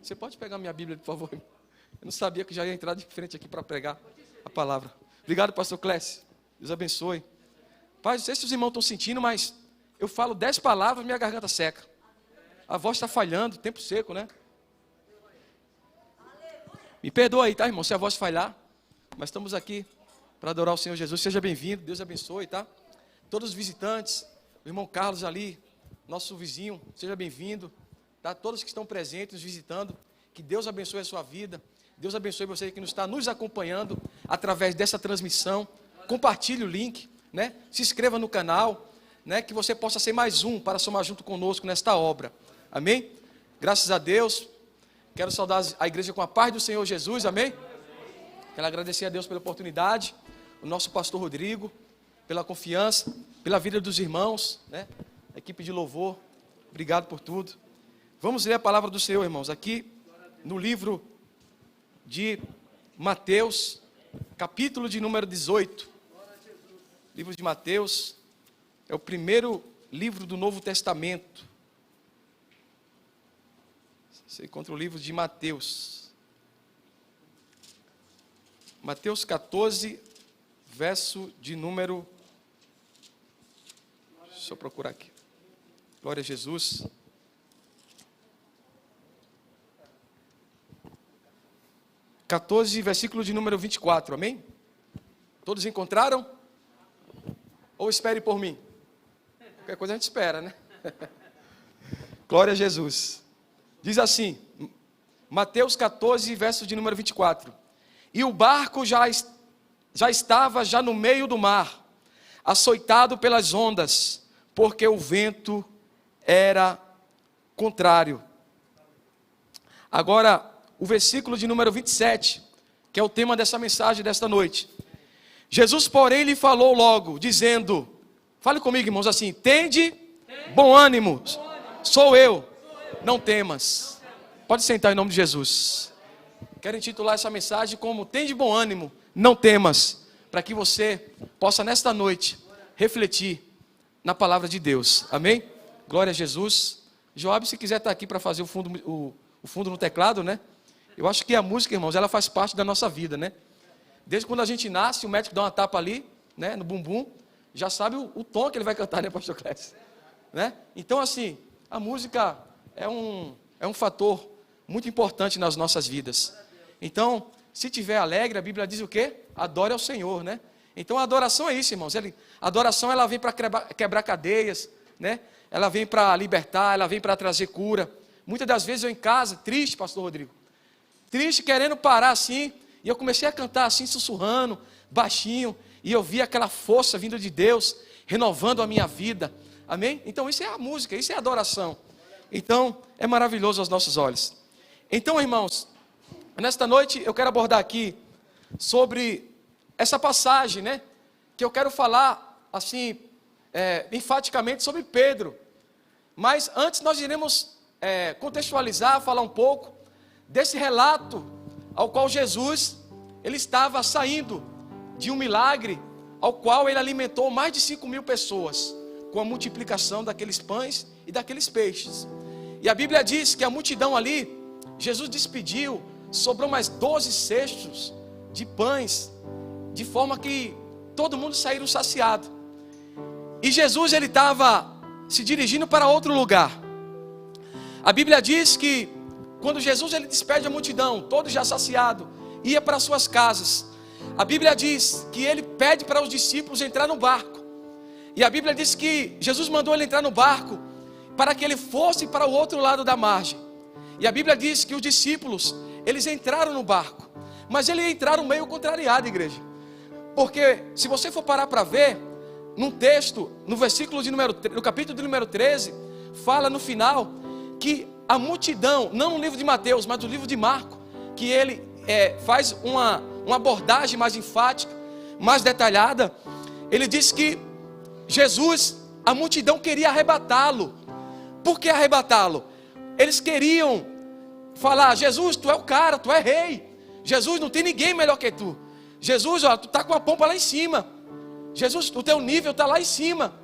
Você pode pegar minha Bíblia, por favor? Eu não sabia que já ia entrar de frente aqui para pregar a palavra. Obrigado, pastor Clécio. Deus abençoe. Pai, não sei se os irmãos estão sentindo, mas eu falo 10 palavras e minha garganta seca. A voz está falhando, tempo seco, né? Me perdoa aí, tá, irmão, se a voz falhar. Mas estamos aqui para adorar o Senhor Jesus. Seja bem-vindo, Deus abençoe, tá? Todos os visitantes, o irmão Carlos ali, nosso vizinho, seja bem-vindo. Tá? Todos que estão presentes, nos visitando, que Deus abençoe a sua vida. Deus abençoe você que está nos acompanhando através dessa transmissão. Compartilhe o link, né? Se inscreva no canal, né? Que você possa ser mais um para somar junto conosco nesta obra. Amém? Graças a Deus. Quero saudar a igreja com a paz do Senhor Jesus. Amém? Quero agradecer a Deus pela oportunidade, o nosso pastor Rodrigo, pela confiança, pela vida dos irmãos, né? A equipe de louvor. Obrigado por tudo. Vamos ler a palavra do Senhor, irmãos, aqui no livro de Mateus, capítulo de número 18. Livro de Mateus é o primeiro livro do Novo Testamento. Você encontra o livro de Mateus. Mateus 14, verso de número... Deixa eu procurar aqui. Glória a Jesus. Versículo de número 24, amém? Todos encontraram? Ou espere por mim? Qualquer coisa a gente espera, né? Glória a Jesus. Diz assim, Mateus 14, verso de número 24. E o barco já estava no meio do mar, açoitado pelas ondas, porque o vento era contrário. Agora, o versículo de número 27, que é o tema dessa mensagem desta noite. Jesus, porém, lhe falou logo, dizendo, fale comigo, irmãos, assim, tende bom ânimo, sou eu, não temas. Pode sentar em nome de Jesus. Quero intitular essa mensagem como tende bom ânimo, não temas, para que você possa nesta noite refletir na palavra de Deus. Amém? Glória a Jesus. Joab, se quiser estar aqui para fazer o fundo no teclado, né? Eu acho que a música, irmãos, ela faz parte da nossa vida, né? Desde quando a gente nasce, o médico dá uma tapa ali, né, no bumbum, já sabe o tom que ele vai cantar, né, pastor Clécio? Né? Então, assim, a música é um fator muito importante nas nossas vidas. Então, se tiver alegre, a Bíblia diz o quê? Adore ao Senhor, né? Então, a adoração é isso, irmãos. A adoração, ela vem para quebrar cadeias, né? Ela vem para libertar, ela vem para trazer cura. Muitas das vezes eu em casa, triste, pastor Rodrigo, triste, querendo parar assim, e eu comecei a cantar assim, sussurrando, baixinho, e eu vi aquela força vindo de Deus, renovando a minha vida, amém? Então isso é a música, isso é a adoração, então é maravilhoso aos nossos olhos. Então, irmãos, nesta noite eu quero abordar aqui, sobre essa passagem, né, que eu quero falar, assim, enfaticamente sobre Pedro, mas antes nós iremos contextualizar, falar um pouco, desse relato ao qual Jesus, ele estava saindo de um milagre, ao qual ele alimentou mais de 5.000 pessoas, com a multiplicação daqueles pães e daqueles peixes. E a Bíblia diz que a multidão ali, Jesus despediu, sobrou mais 12 cestos de pães, de forma que todo mundo saíram saciado. E Jesus, ele estava se dirigindo para outro lugar. A Bíblia diz que quando Jesus ele despede a multidão, todos já saciado, ia para suas casas. A Bíblia diz que ele pede para os discípulos entrar no barco. E a Bíblia diz que Jesus mandou ele entrar no barco para que ele fosse para o outro lado da margem. E a Bíblia diz que os discípulos, eles entraram no barco, mas eles entraram meio contrariado, igreja. Porque se você for parar para ver, num texto, no capítulo de número 13, fala no final que a multidão, não no livro de Mateus, mas no livro de Marcos, que ele faz uma abordagem mais enfática, mais detalhada. Ele diz que Jesus, a multidão queria arrebatá-lo. Por que arrebatá-lo? Eles queriam falar, Jesus, tu é o cara, tu é rei. Jesus, não tem ninguém melhor que tu. Jesus, ó, tu está com a pompa lá em cima. Jesus, o teu nível está lá em cima.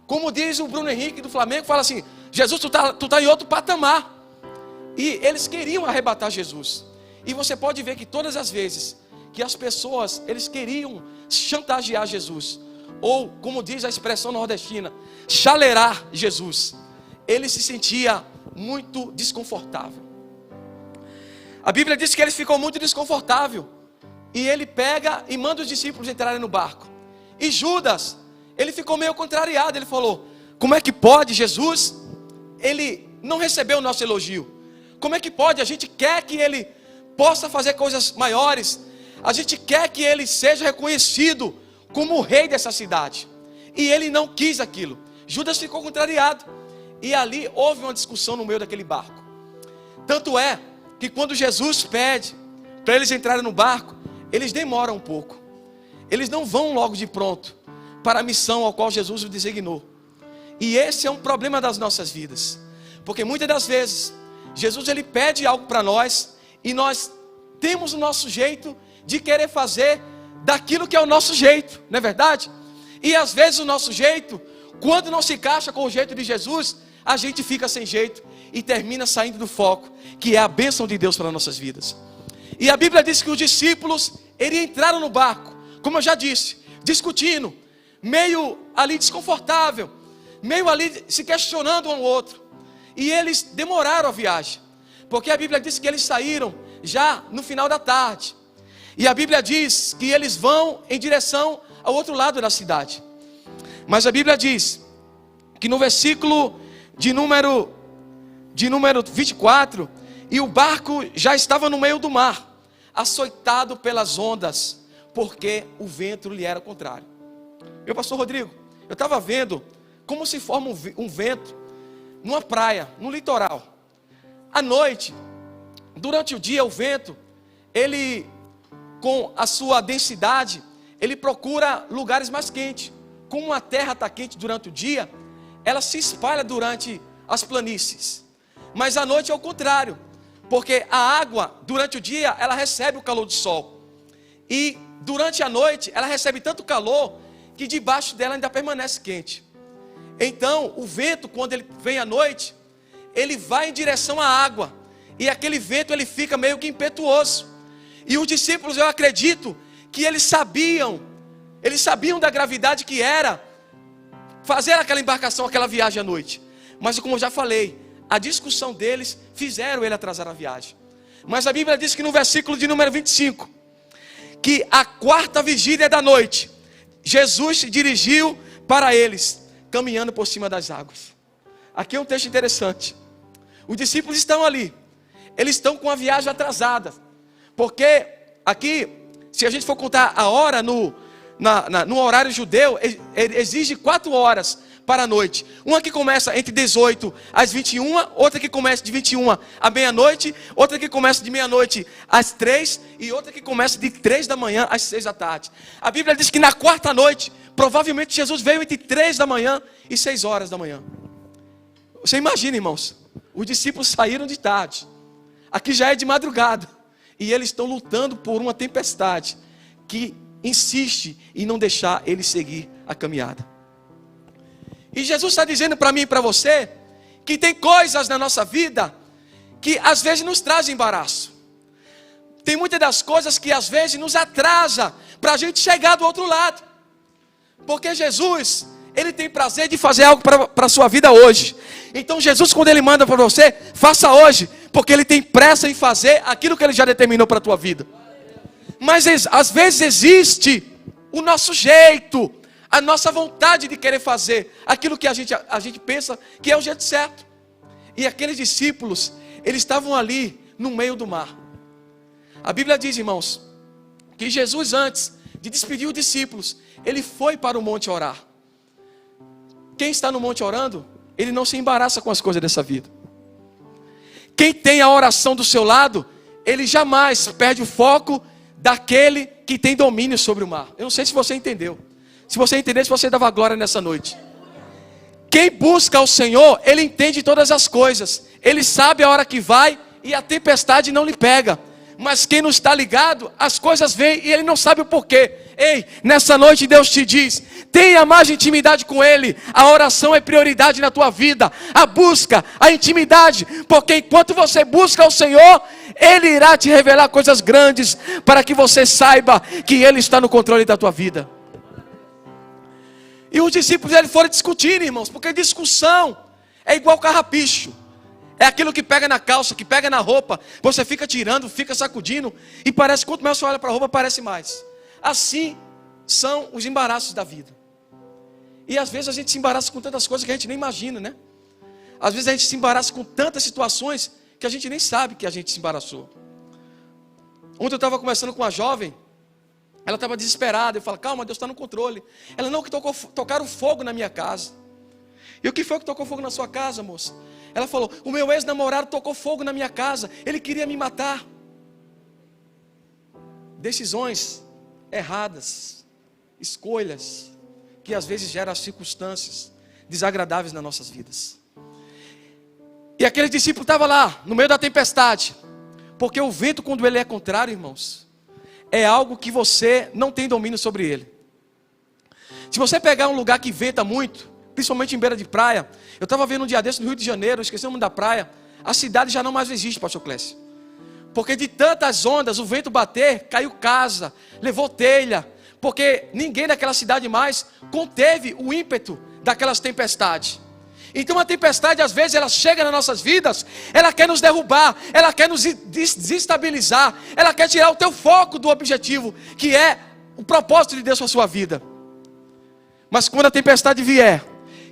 Como diz o Bruno Henrique do Flamengo, fala assim, Jesus, tu tá em outro patamar. E eles queriam arrebatar Jesus. E você pode ver que todas as vezes que as pessoas, eles queriam chantagear Jesus, ou como diz a expressão nordestina, chaleirar Jesus, ele se sentia muito desconfortável. A Bíblia diz que ele ficou muito desconfortável. E ele pega e manda os discípulos entrarem no barco. E Judas, ele ficou meio contrariado. Ele falou: como é que pode Jesus? Ele não recebeu o nosso elogio. Como é que pode? A gente quer que ele possa fazer coisas maiores. A gente quer que ele seja reconhecido como o rei dessa cidade. E ele não quis aquilo. Judas ficou contrariado. E ali houve uma discussão no meio daquele barco. Tanto é que quando Jesus pede para eles entrarem no barco, eles demoram um pouco. Eles não vão logo de pronto para a missão ao qual Jesus os designou. E esse é um problema das nossas vidas. Porque muitas das vezes, Jesus ele pede algo para nós, e nós temos o nosso jeito de querer fazer daquilo que é o nosso jeito, não é verdade? E às vezes o nosso jeito, quando não se encaixa com o jeito de Jesus, a gente fica sem jeito e termina saindo do foco, que é a bênção de Deus para nossas vidas. E a Bíblia diz que os discípulos, eles entraram no barco, como eu já disse, discutindo, meio ali desconfortável, meio ali se questionando um ao outro. E eles demoraram a viagem, porque a Bíblia diz que eles saíram já no final da tarde. E a Bíblia diz que eles vão em direção ao outro lado da cidade. Mas a Bíblia diz que no versículo de número 24, e o barco já estava no meio do mar, açoitado pelas ondas, porque o vento lhe era contrário. Meu pastor Rodrigo, eu estava vendo como se forma um vento numa praia, no litoral. À noite, durante o dia, o vento, ele, com a sua densidade, ele procura lugares mais quentes. Como a terra está quente durante o dia, ela se espalha durante as planícies. Mas à noite é o contrário, porque a água, durante o dia, ela recebe o calor do sol. E durante a noite, ela recebe tanto calor, que debaixo dela ainda permanece quente. Então, o vento, quando ele vem à noite, ele vai em direção à água. E aquele vento, ele fica meio que impetuoso. E os discípulos, eu acredito, que eles sabiam da gravidade que era fazer aquela embarcação, aquela viagem à noite. Mas como eu já falei, a discussão deles fizeram ele atrasar a viagem. Mas a Bíblia diz que no versículo de número 25, que a quarta vigília da noite, Jesus se dirigiu para eles, caminhando por cima das águas. Aqui é um texto interessante. Os discípulos estão ali, eles estão com a viagem atrasada, porque aqui, se a gente for contar a hora no horário judeu, exige 4 horas para a noite. Uma que começa entre 18 às 21, outra que começa de 21 à meia-noite, outra que começa de meia-noite às 3, e outra que começa de 3 da manhã às 6 da tarde. A Bíblia diz que na quarta noite, provavelmente Jesus veio entre 3 da manhã e 6 horas da manhã. Você imagina, irmãos, os discípulos saíram de tarde, aqui já é de madrugada, e eles estão lutando por uma tempestade que insiste em não deixar eles seguir a caminhada. E Jesus está dizendo para mim e para você que tem coisas na nossa vida que às vezes nos trazem embaraço. Tem muitas das coisas que às vezes nos atrasa para a gente chegar do outro lado. Porque Jesus, Ele tem prazer de fazer algo para a sua vida hoje. Então Jesus, quando Ele manda para você, faça hoje, porque Ele tem pressa em fazer aquilo que Ele já determinou para a tua vida. Mas às vezes existe o nosso jeito, a nossa vontade de querer fazer aquilo que a gente pensa que é o jeito certo. E aqueles discípulos, eles estavam ali no meio do mar. A Bíblia diz, irmãos, que Jesus, antes de despedir os discípulos, ele foi para o monte orar. Quem está no monte orando, ele não se embaraça com as coisas dessa vida. Quem tem a oração do seu lado, ele jamais perde o foco daquele que tem domínio sobre o mar. Eu não sei se você entendeu. Se você entendesse, você dava glória nessa noite. Quem busca o Senhor, ele entende todas as coisas. Ele sabe a hora que vai e a tempestade não lhe pega. Mas quem não está ligado, as coisas vêm e ele não sabe o porquê. Ei, nessa noite Deus te diz: tenha mais intimidade com Ele. A oração é prioridade na tua vida. A busca, a intimidade. Porque enquanto você busca o Senhor, Ele irá te revelar coisas grandes, para que você saiba que Ele está no controle da tua vida. E os discípulos eles foram discutindo, irmãos, porque discussão é igual carrapicho. É aquilo que pega na calça, que pega na roupa. Você fica tirando, fica sacudindo. E parece que quanto mais você olha para a roupa, parece mais. Assim são os embaraços da vida. E às vezes a gente se embaraça com tantas coisas que a gente nem imagina, né? Às vezes a gente se embaraça com tantas situações que a gente nem sabe que a gente se embaraçou. Ontem eu estava conversando com uma jovem. Ela estava desesperada. Eu falo: calma, Deus está no controle. Ela: não, que tocaram fogo na minha casa. E o que foi que tocou fogo na sua casa, moça? Ela falou: o meu ex-namorado tocou fogo na minha casa. Ele queria me matar. Decisões erradas, escolhas que às vezes geram circunstâncias desagradáveis nas nossas vidas. E aquele discípulo estava lá, no meio da tempestade. Porque o vento, quando ele é contrário, irmãos, é algo que você não tem domínio sobre ele. Se você pegar um lugar que venta muito, principalmente em beira de praia. Eu estava vendo um dia desse no Rio de Janeiro, esqueci o nome da praia. A cidade já não mais existe, pastor Clécio. Porque de tantas ondas, o vento bater, caiu casa, levou telha. Porque ninguém naquela cidade mais conteve o ímpeto daquelas tempestades. Então a tempestade, às vezes, ela chega nas nossas vidas, ela quer nos derrubar, ela quer nos desestabilizar, ela quer tirar o teu foco do objetivo, que é o propósito de Deus para a sua vida. Mas quando a tempestade vier,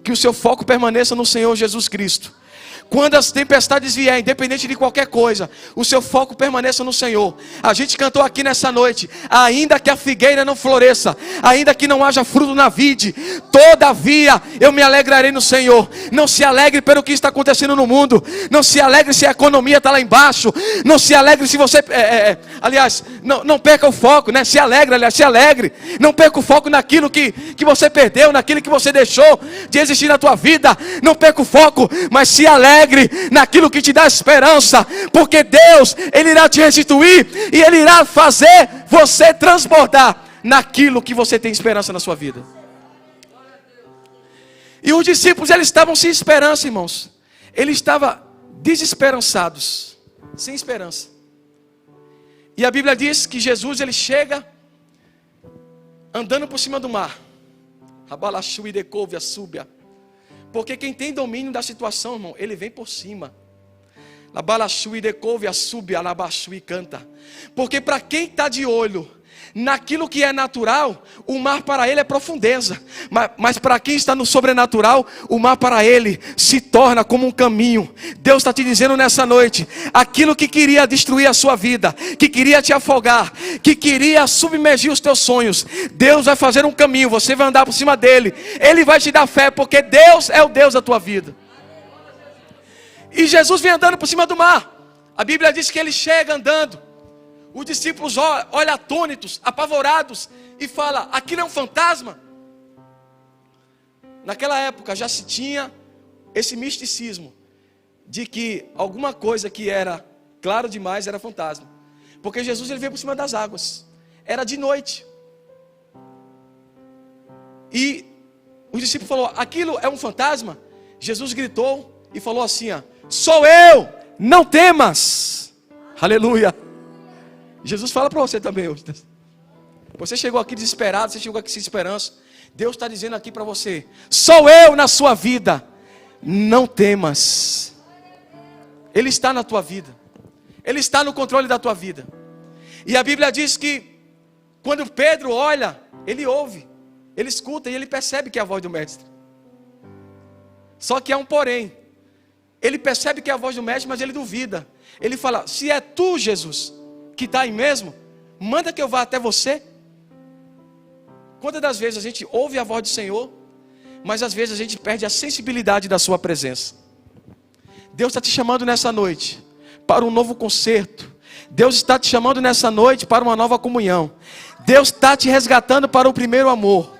que o seu foco permaneça no Senhor Jesus Cristo. Quando as tempestades vierem, independente de qualquer coisa, o seu foco permaneça no Senhor. A gente cantou aqui nessa noite: ainda que a figueira não floresça, ainda que não haja fruto na vide, todavia eu me alegrarei no Senhor. Não se alegre pelo que está acontecendo no mundo. Não se alegre se a economia está lá embaixo. Não se alegre se você... aliás, não perca o foco, né? Se alegre, aliás, se alegre. Não perca o foco naquilo que você perdeu, naquilo que você deixou de existir na tua vida. Não perca o foco, mas se alegre naquilo que te dá esperança, porque Deus, Ele irá te restituir e Ele irá fazer você transbordar naquilo que você tem esperança na sua vida. E os discípulos, eles estavam sem esperança, irmãos. Eles estavam desesperançados, sem esperança. E a Bíblia diz que Jesus, ele chega andando por cima do mar. Abalashu e decouve a súbia. Porque quem tem domínio da situação, irmão, ele vem por cima. Abalashu e decouve a súbia, alabaxu e canta. Porque para quem está de olho naquilo que é natural, o mar para ele é profundeza. Mas para quem está no sobrenatural, o mar para ele se torna como um caminho. Deus está te dizendo nessa noite: aquilo que queria destruir a sua vida, que queria te afogar, que queria submergir os teus sonhos, Deus vai fazer um caminho, você vai andar por cima dele. Ele vai te dar fé, porque Deus é o Deus da tua vida. E Jesus vem andando por cima do mar. A Bíblia diz que ele chega andando. Os discípulos olham atônitos, apavorados, e falam: aquilo é um fantasma? Naquela época já se tinha esse misticismo de que alguma coisa que era claro demais era fantasma. Porque Jesus, ele veio por cima das águas. Era de noite. E os discípulos falaram: aquilo é um fantasma? Jesus gritou e falou assim: sou eu, não temas. Aleluia. Jesus fala para você também hoje. Você chegou aqui desesperado, você chegou aqui sem esperança. Deus está dizendo aqui para você: sou eu na sua vida, não temas. Ele está na tua vida. Ele está no controle da tua vida. E a Bíblia diz que quando Pedro olha, ele ouve, ele escuta e ele percebe que é a voz do mestre. Só que há um porém. Ele percebe que é a voz do mestre, mas ele duvida. Ele fala: se é tu, Jesus, que está aí mesmo, manda que eu vá até você. Quantas das vezes a gente ouve a voz do Senhor, mas às vezes a gente perde a sensibilidade da sua presença. Deus está te chamando nessa noite para um novo concerto. Deus está te chamando nessa noite para uma nova comunhão. Deus está te resgatando para o primeiro amor.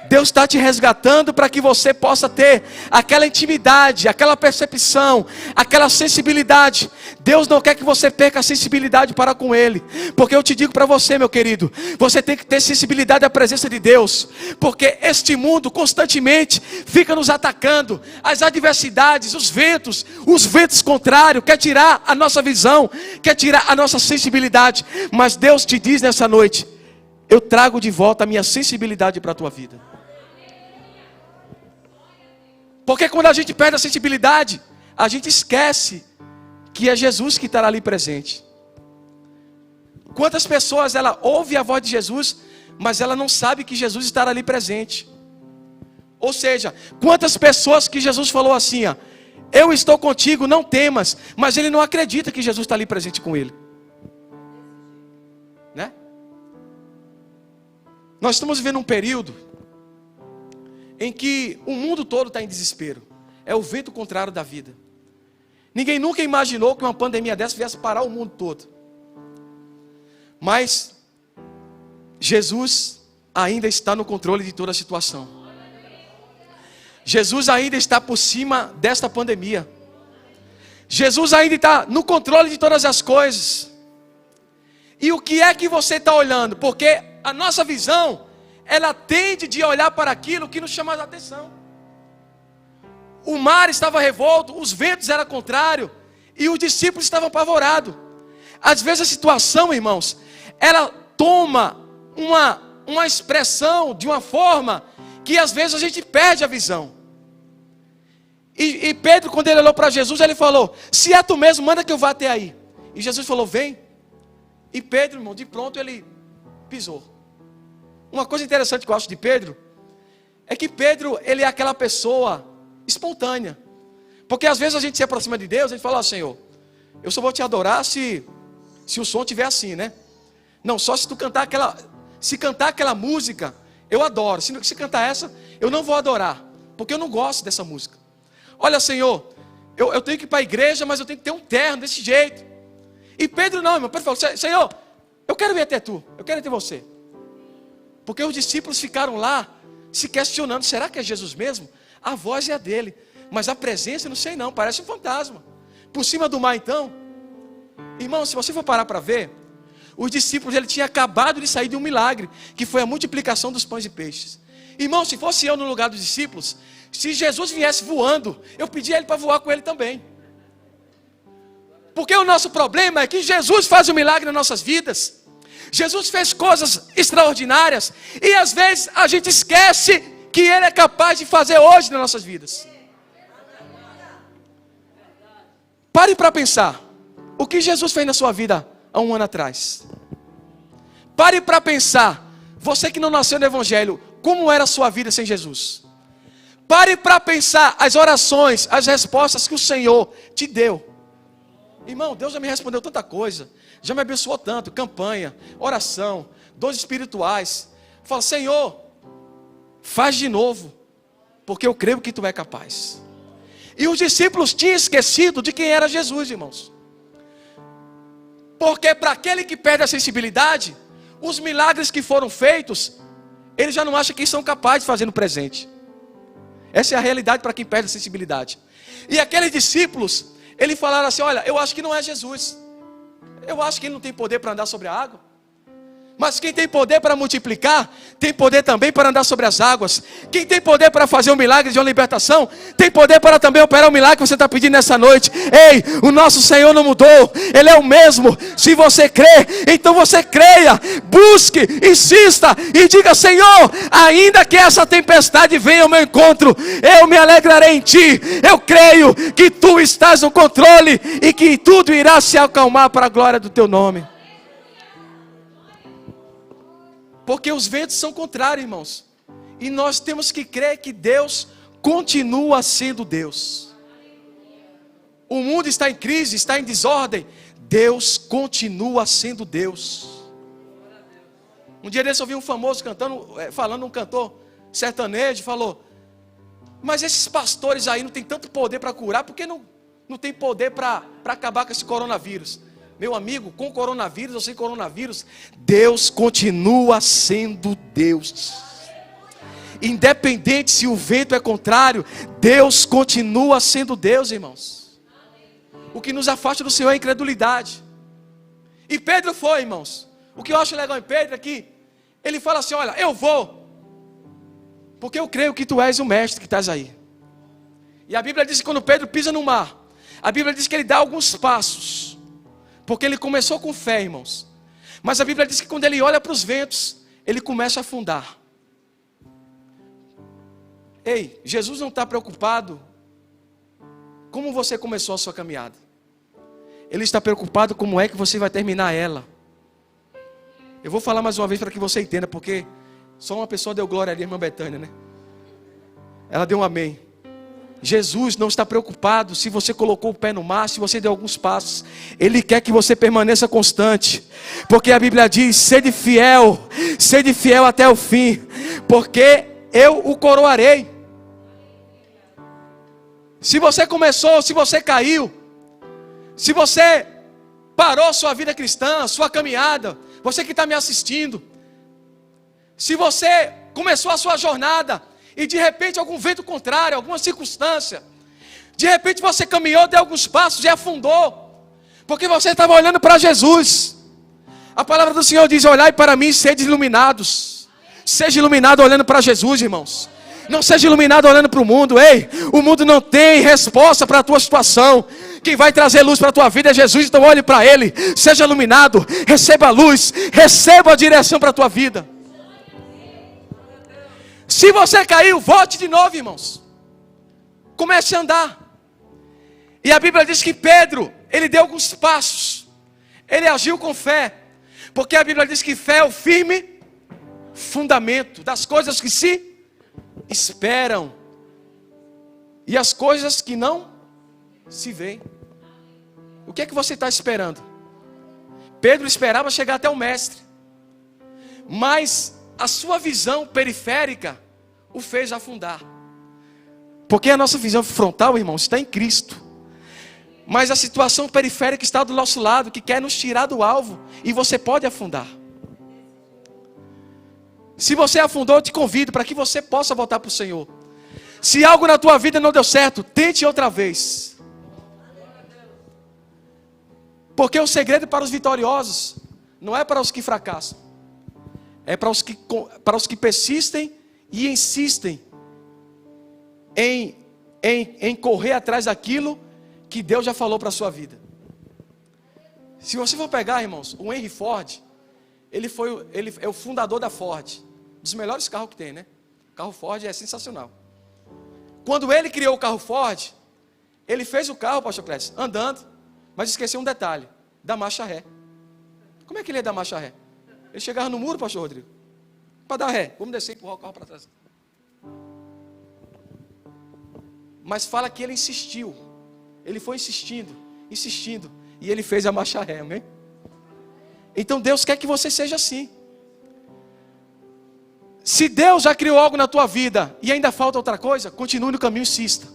Deus está te resgatando para que você possa ter aquela intimidade, aquela percepção, aquela sensibilidade. Deus não quer que você perca a sensibilidade para com Ele. Porque eu te digo para você, meu querido, você tem que ter sensibilidade à presença de Deus. Porque este mundo constantemente fica nos atacando. As adversidades, os ventos contrários, quer tirar a nossa visão, quer tirar a nossa sensibilidade. Mas Deus te diz nessa noite: eu trago de volta a minha sensibilidade para a tua vida. Porque quando a gente perde a sensibilidade, a gente esquece que é Jesus que estará ali presente. Quantas pessoas ela ouve a voz de Jesus, mas ela não sabe que Jesus estará ali presente. Ou seja, quantas pessoas que Jesus falou assim, ó, eu estou contigo, não temas, mas ele não acredita que Jesus está ali presente com ele. Né? Nós estamos vivendo um período em que o mundo todo está em desespero. É o vento contrário da vida. Ninguém nunca imaginou que uma pandemia dessa viesse parar o mundo todo. Mas Jesus ainda está no controle de toda a situação. Jesus ainda está por cima desta pandemia. Jesus ainda está no controle de todas as coisas. E o que é que você está olhando? Porque a nossa visão, ela tende de olhar para aquilo que nos chama a atenção. O mar estava revolto, os ventos eram contrários, e os discípulos estavam apavorados. Às vezes a situação, irmãos, ela toma uma expressão de uma forma que às vezes a gente perde a visão. E Pedro, quando ele olhou para Jesus, ele falou: se é tu mesmo, manda que eu vá até aí. E Jesus falou: vem. E Pedro, irmão, de pronto ele pisou. Uma coisa interessante que eu acho de Pedro é que Pedro, ele é aquela pessoa espontânea. Porque às vezes a gente se aproxima de Deus, a gente fala: ó, Senhor, eu só vou te adorar se o som estiver assim, né? Não, só se tu cantar aquela música, eu adoro. Se cantar essa, eu não vou adorar, porque eu não gosto dessa música. Olha, Senhor, eu tenho que ir para a igreja, mas eu tenho que ter um terno desse jeito. E Pedro não, irmão. Pedro falou: Senhor, eu quero ir até tu, eu quero ir até você. Porque os discípulos ficaram lá se questionando: será que é Jesus mesmo? A voz é a dele, mas a presença, não sei não, parece um fantasma. Por cima do mar então. Irmão, se você for parar para ver, os discípulos, ele tinha acabado de sair de um milagre, que foi a multiplicação dos pães e peixes. Irmão, se fosse eu no lugar dos discípulos, se Jesus viesse voando, eu pedia ele para voar com ele também. Porque o nosso problema é que Jesus faz um milagre nas nossas vidas. Jesus fez coisas extraordinárias, e às vezes a gente esquece que Ele é capaz de fazer hoje nas nossas vidas. Pare para pensar, o que Jesus fez na sua vida há um ano atrás. Pare para pensar, você que não nasceu no Evangelho, como era a sua vida sem Jesus. Pare para pensar as orações, as respostas que o Senhor te deu. Irmão, Deus já me respondeu tanta coisa, já me abençoou tanto, campanha, oração, dons espirituais. Fala: Senhor, faz de novo, porque eu creio que tu é capaz. E os discípulos tinham esquecido de quem era Jesus, irmãos. Porque para aquele que perde a sensibilidade, os milagres que foram feitos, ele já não acha que são capazes de fazer no presente. Essa é a realidade para quem perde a sensibilidade. E aqueles discípulos, eles falaram assim: olha, eu acho que não é Jesus. Eu acho que ele não tem poder para andar sobre a água. Mas quem tem poder para multiplicar, tem poder também para andar sobre as águas. Quem tem poder para fazer um milagre de uma libertação, tem poder para também operar o milagre que você está pedindo nessa noite. Ei, o nosso Senhor não mudou, Ele é o mesmo. Se você crê, então você creia, busque, insista e diga: Senhor, ainda que essa tempestade venha ao meu encontro, eu me alegrarei em Ti. Eu creio que Tu estás no controle e que tudo irá se acalmar para a glória do Teu nome. Porque os ventos são contrários, irmãos. E nós temos que crer que Deus continua sendo Deus. O mundo está em crise, está em desordem. Deus continua sendo Deus. Um dia desse eu vi um famoso falando, um cantor sertanejo, falou: mas esses pastores aí não tem tanto poder para curar, por que não tem poder para acabar com esse coronavírus? Meu amigo, com coronavírus ou sem coronavírus, Deus continua sendo Deus. Independente se o vento é contrário, Deus continua sendo Deus, irmãos. O que nos afasta do Senhor é a incredulidade. E Pedro foi, irmãos. O que eu acho legal em Pedro é que ele fala assim: olha, eu vou, porque eu creio que tu és o mestre que estás aí. E a Bíblia diz que quando Pedro pisa no mar, a Bíblia diz que ele dá alguns passos, porque ele começou com fé, irmãos. Mas a Bíblia diz que quando ele olha para os ventos, ele começa a afundar. Ei, Jesus não está preocupado como você começou a sua caminhada. Ele está preocupado como é que você vai terminar ela. Eu vou falar mais uma vez para que você entenda, porque só uma pessoa deu glória ali, a irmã Betânia, né? Ela deu um amém. Jesus não está preocupado se você colocou o pé no mar, se você deu alguns passos. Ele quer que você permaneça constante, porque a Bíblia diz: sede fiel até o fim, porque eu o coroarei. Se você começou, se você caiu, se você parou sua vida cristã, sua caminhada, você que está me assistindo, se você começou a sua jornada e de repente algum vento contrário, alguma circunstância, de repente você caminhou, deu alguns passos e afundou, porque você estava olhando para Jesus. A palavra do Senhor diz: olhai para mim e sede iluminados. Seja iluminado olhando para Jesus, irmãos. Não seja iluminado olhando para o mundo. Ei, o mundo não tem resposta para a tua situação. Quem vai trazer luz para a tua vida é Jesus. Então olhe para Ele, seja iluminado, receba a luz, receba a direção para a tua vida. Se você caiu, volte de novo, irmãos. Comece a andar. E a Bíblia diz que Pedro, ele deu alguns passos. Ele agiu com fé. Porque a Bíblia diz que fé é o firme fundamento das coisas que se esperam e as coisas que não se veem. O que é que você está esperando? Pedro esperava chegar até o mestre, mas a sua visão periférica o fez afundar. Porque a nossa visão frontal, irmão, está em Cristo, mas a situação periférica está do nosso lado, que quer nos tirar do alvo, e você pode afundar. Se você afundou, eu te convido para que você possa voltar para o Senhor. Se algo na tua vida não deu certo, tente outra vez. Porque o segredo para os vitoriosos não é para os que fracassam. É para os que persistem e insistem em correr atrás daquilo que Deus já falou para a sua vida. Se você for pegar, irmãos, o Henry Ford, ele é o fundador da Ford. Dos melhores carros que tem, né? O carro Ford é sensacional. Quando ele criou o carro Ford, ele fez o carro, pastor Clécio, andando, mas esqueceu um detalhe: da marcha ré. Como é que ele ia dar marcha ré? Ele chegava no muro, pastor Rodrigo, para dar ré, vamos descer e empurrar o carro para trás. Mas fala que ele insistiu. Ele foi insistindo, e ele fez a marcha ré, amém? Então Deus quer que você seja assim. Se Deus já criou algo na tua vida e ainda falta outra coisa, continue no caminho e insista.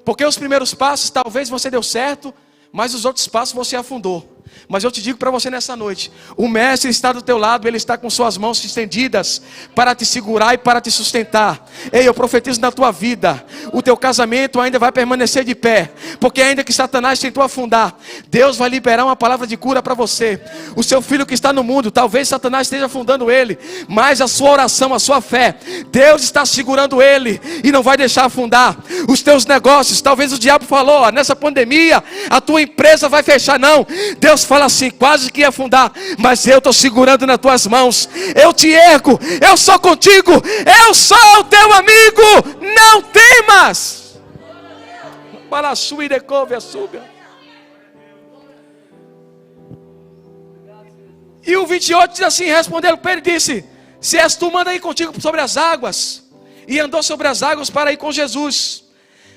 Porque os primeiros passos talvez você deu certo, mas os outros passos você afundou. Mas eu te digo para você nessa noite: o mestre está do teu lado, ele está com suas mãos estendidas para te segurar e para te sustentar. Ei, eu profetizo na tua vida: o teu casamento ainda vai permanecer de pé, porque ainda que Satanás tentou afundar, Deus vai liberar uma palavra de cura para você. O seu filho que está no mundo, talvez Satanás esteja afundando ele, mas a sua oração, a sua fé, Deus está segurando ele e não vai deixar afundar. Os teus negócios, talvez o diabo falou: nessa pandemia a tua empresa vai fechar. Não, Deus fala assim: quase que ia afundar, mas eu estou segurando nas tuas mãos, eu te ergo, eu sou contigo, eu sou o teu amigo, não temas. Para a sua e o 28 diz assim: respondeu Pedro e disse: se és tu, manda ir contigo sobre as águas. E andou sobre as águas para ir com Jesus.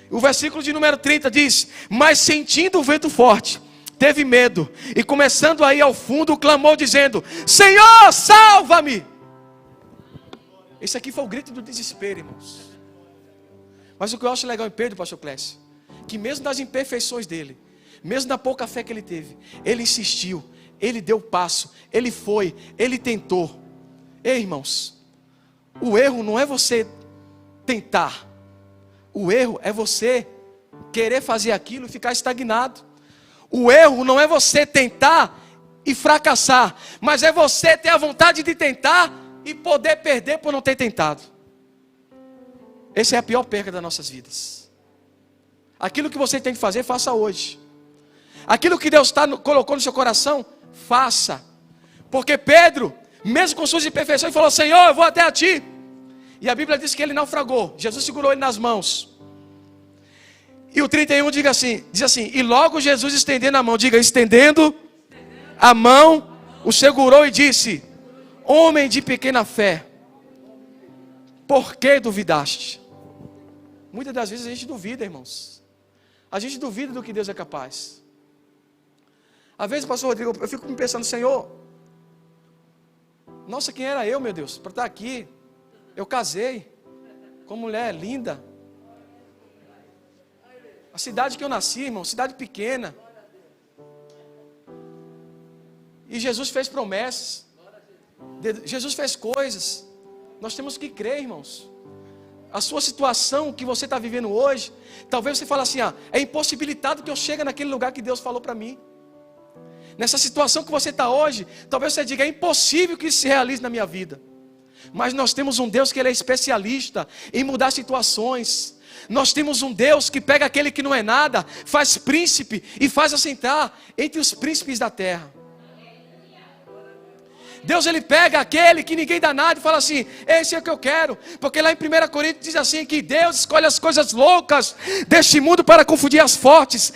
O versículo de número 30 diz: mas sentindo o vento forte, teve medo, e começando a ir ao fundo, clamou dizendo: Senhor, salva-me. Esse aqui foi o grito do desespero, irmãos. Mas o que eu acho legal em Pedro, pastor Clécio, que mesmo nas imperfeições dele, mesmo na pouca fé que ele teve, ele insistiu, ele deu passo, ele foi, ele tentou. Ei, irmãos, O erro não é você tentar. O erro é você querer fazer aquilo e ficar estagnado. O erro não é você tentar e fracassar, mas é você ter a vontade de tentar e poder perder por não ter tentado. Essa é a pior perca das nossas vidas. Aquilo que você tem que fazer, faça hoje. Aquilo que Deus colocou no seu coração, faça. Porque Pedro, mesmo com suas imperfeições, falou: Senhor, eu vou até a ti. E a Bíblia diz que ele naufragou. Jesus segurou ele nas mãos. E o 31 diz assim: e logo Jesus estendendo a mão, diga, estendendo a mão, o segurou e disse: homem de pequena fé, por que duvidaste? Muitas das vezes a gente duvida, irmãos. A gente duvida do que Deus é capaz. Às vezes, pastor Rodrigo, eu fico me pensando: Senhor, nossa, quem era eu, meu Deus, para estar aqui? Eu casei com uma mulher linda. A cidade que eu nasci, irmão, cidade pequena. E Jesus fez promessas. Jesus fez coisas. Nós temos que crer, irmãos. A sua situação que você está vivendo hoje, talvez você fale assim: é impossibilitado que eu chegue naquele lugar que Deus falou para mim. Nessa situação que você está hoje, talvez você diga: é impossível que isso se realize na minha vida. Mas nós temos um Deus que Ele é especialista em mudar situações. Nós temos um Deus que pega aquele que não é nada, faz príncipe e faz assentar entre os príncipes da terra. Deus, Ele pega aquele que ninguém dá nada e fala assim: esse é o que eu quero. Porque lá em 1 Coríntios diz assim, que Deus escolhe as coisas loucas deste mundo para confundir as fortes,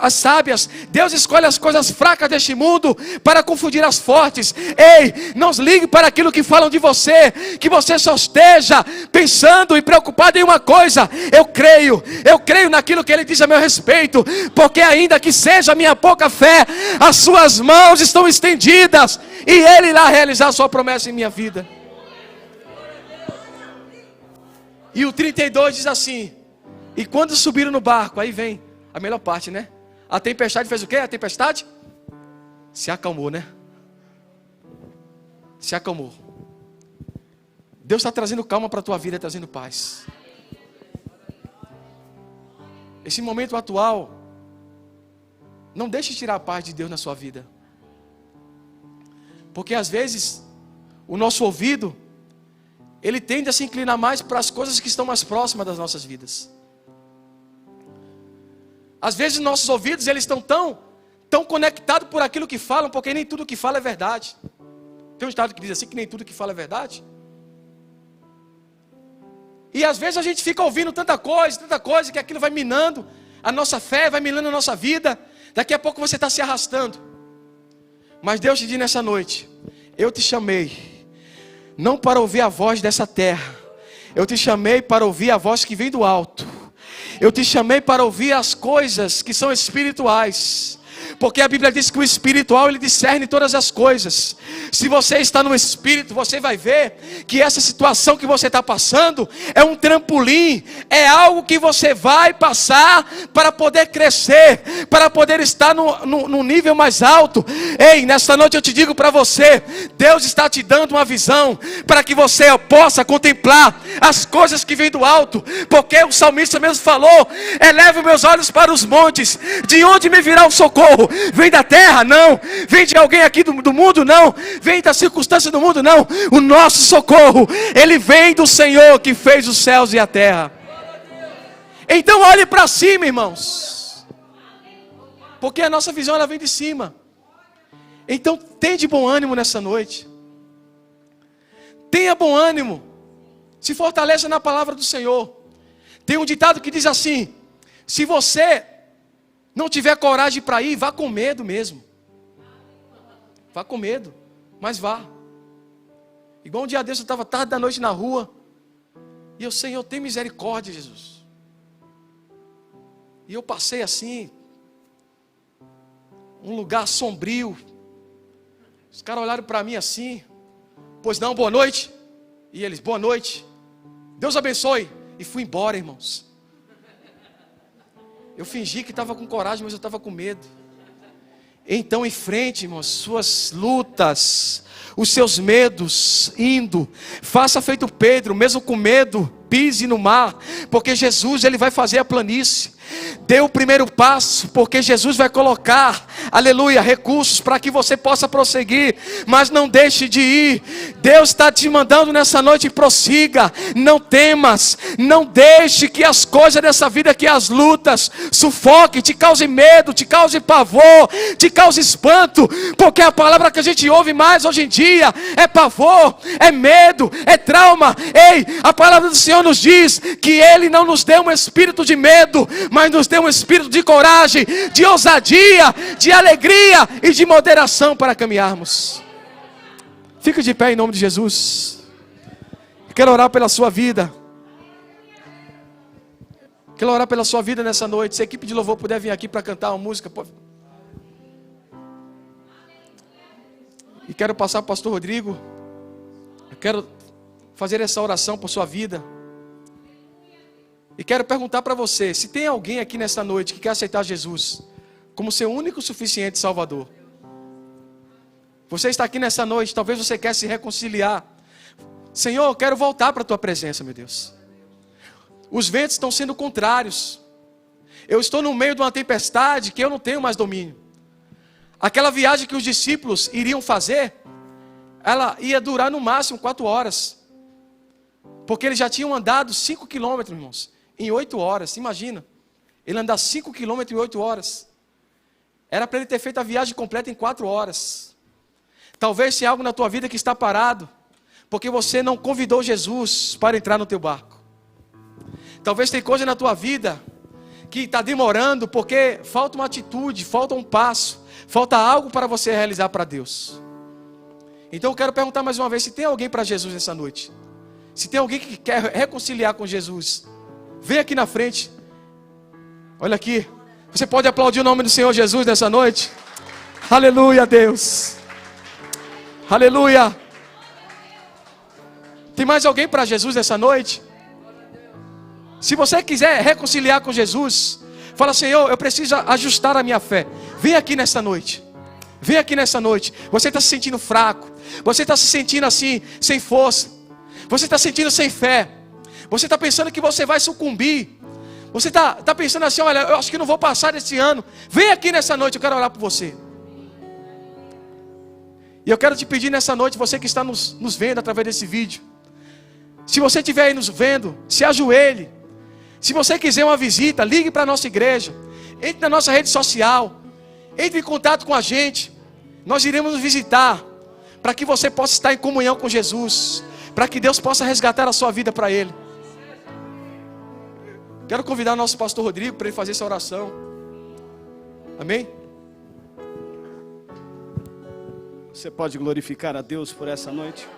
as sábias. Deus escolhe as coisas fracas deste mundo para confundir as fortes. Ei, não ligue para aquilo que falam de você, que você só esteja pensando e preocupado em uma coisa: eu creio naquilo que Ele diz a meu respeito, porque ainda que seja a minha pouca fé, as suas mãos estão estendidas e Ele irá realizar a sua promessa em minha vida. E o 32 diz assim: e quando subiram no barco, aí vem a melhor parte, né? A tempestade fez o quê? A tempestade se acalmou, né? Se acalmou. Deus está trazendo calma para a tua vida, trazendo paz. Esse momento atual, não deixe tirar a paz de Deus na sua vida. Porque às vezes, o nosso ouvido, ele tende a se inclinar mais para as coisas que estão mais próximas das nossas vidas. Às vezes nossos ouvidos, eles estão tão conectados por aquilo que falam, porque nem tudo que fala é verdade. Tem um ditado que diz assim, que nem tudo que fala é verdade. E às vezes a gente fica ouvindo tanta coisa, que aquilo vai minando a nossa fé, vai minando a nossa vida. Daqui a pouco você está se arrastando. Mas Deus te diz nessa noite: eu te chamei, não para ouvir a voz dessa terra. Eu te chamei para ouvir a voz que vem do alto. Eu te chamei para ouvir as coisas que são espirituais. Porque a Bíblia diz que o espiritual, ele discerne todas as coisas. Se você está no espírito, você vai ver que essa situação que você está passando é um trampolim, é algo que você vai passar para poder crescer, para poder estar no nível mais alto. Ei, nesta noite eu te digo para você: Deus está te dando uma visão para que você possa contemplar as coisas que vêm do alto. Porque o salmista mesmo falou: elevo meus olhos para os montes, de onde me virá o socorro? Vem da terra? Não. Vem de alguém aqui do mundo? Não. Vem da circunstância do mundo? Não. O nosso socorro, ele vem do Senhor que fez os céus e a terra. Então olhe para cima, irmãos, porque a nossa visão, ela vem de cima. Então tenha de bom ânimo nessa noite. Tenha bom ânimo. Se fortaleça na palavra do Senhor. Tem um ditado que diz assim: se você não tiver coragem para ir, vá com medo mesmo. Vá com medo, mas vá. Igual um dia desse, eu estava tarde da noite na rua, e eu: Senhor, tem misericórdia, Jesus. E eu passei assim, um lugar sombrio. Os caras olharam para mim assim: pois não, boa noite. E eles: boa noite, Deus abençoe. E fui embora, irmãos. Eu fingi que estava com coragem, mas eu estava com medo. Então enfrente, irmãos, suas lutas, os seus medos, indo. Faça feito Pedro, mesmo com medo, pise no mar, porque Jesus, ele vai fazer a planície. Dê o primeiro passo, porque Jesus vai colocar, aleluia, recursos para que você possa prosseguir, mas não deixe de ir. Deus está te mandando nessa noite, prossiga, não temas, não deixe que as coisas dessa vida, que as lutas, sufoque, te cause medo, te cause pavor, te cause espanto, porque a palavra que a gente ouve mais hoje em dia é pavor, é medo, é trauma. Ei, a palavra do Senhor nos diz que Ele não nos deu um espírito de medo, mas nos deu um espírito de coragem, de ousadia, de alegria e de moderação para caminharmos. Fique de pé em nome de Jesus. Quero orar pela sua vida. Quero orar pela sua vida nessa noite. Se a equipe de louvor puder vir aqui para cantar uma música, pode. E quero passar para o pastor Rodrigo. Eu quero fazer essa oração por sua vida. E quero perguntar para você, se tem alguém aqui nessa noite que quer aceitar Jesus como seu único e suficiente Salvador. Você está aqui nessa noite, talvez você quer se reconciliar. Senhor, eu quero voltar para a tua presença, meu Deus. Os ventos estão sendo contrários. Eu estou no meio de uma tempestade que eu não tenho mais domínio. Aquela viagem que os discípulos iriam fazer, ela ia durar no máximo 4 horas. Porque eles já tinham andado 5 quilômetros, irmãos, em 8 horas. Imagina, ele andar 5 quilômetros em 8 horas. Era para ele ter feito a viagem completa em 4 horas. Talvez tenha algo na tua vida que está parado, porque você não convidou Jesus para entrar no teu barco. Talvez tenha coisa na tua vida que está demorando, porque falta uma atitude, falta um passo, falta algo para você realizar para Deus. Então eu quero perguntar mais uma vez, se tem alguém para Jesus nessa noite. Se tem alguém que quer reconciliar com Jesus, vem aqui na frente. Olha aqui. Você pode aplaudir o nome do Senhor Jesus nessa noite? Aleluia, Deus. Aleluia. Tem mais alguém para Jesus nessa noite? Se você quiser reconciliar com Jesus, fala: Senhor, eu preciso ajustar a minha fé. Vem aqui nessa noite. Vem aqui nessa noite. Você está se sentindo fraco. Você está se sentindo assim, sem força. Você está sentindo sem fé. Você está pensando que você vai sucumbir. Você está pensando assim: olha, eu acho que não vou passar desse ano. Vem aqui nessa noite, eu quero orar por você. E eu quero te pedir nessa noite, você que está nos vendo através desse vídeo, se você estiver aí nos vendo, se ajoelhe. Se você quiser uma visita, ligue para a nossa igreja. Entre na nossa rede social. Entre em contato com a gente. Nós iremos nos visitar, para que você possa estar em comunhão com Jesus, para que Deus possa resgatar a sua vida para Ele. Quero convidar o nosso pastor Rodrigo para ele fazer essa oração. Amém? Você pode glorificar a Deus por essa noite?